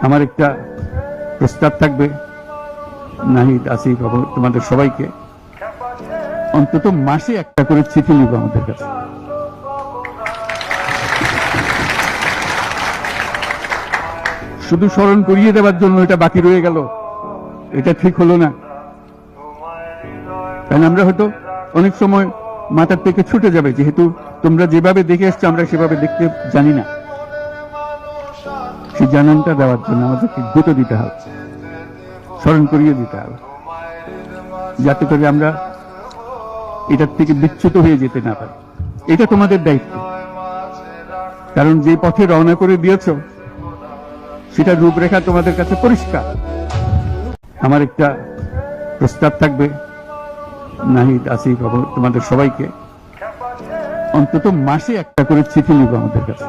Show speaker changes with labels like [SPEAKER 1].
[SPEAKER 1] আমার একটা প্রস্তাব থাকবে নাহিদ, আসিফ, তোমাদের সবাইকে অন্তত মাসে একটা করে চিঠি লিখব আমাদের কাছে। শুধু স্মরণ করিয়ে দেওয়ার জন্য এটা বাকি রয়ে গেল, এটা ঠিক হলো না। কারণ আমরা হয়তো অনেক সময় মাথার থেকে ছুটে যাবে, যেহেতু তোমরা যেভাবে দেখে এসছো আমরা সেভাবে দেখতে জানি না। সেই জানানটা দেওয়ার জন্য আমাদেরকে গুঁতো দিতে হবে, স্মরণ করিয়ে দিতে হবে, যাতে করে আমরা এটার থেকে বিচ্যুত হয়ে যেতে না পারি। এটা তোমাদের দায়িত্ব, কারণ যে পথে রওনা করে দিয়েছ সেটার রূপরেখা তোমাদের কাছে পরিষ্কার। আমার একটা প্রস্তাব থাকবে নাহিদ, আসিফ, তোমাদের সবাইকে অন্তত মাসে একটা করে চিঠি লিখব আমাদের কাছে।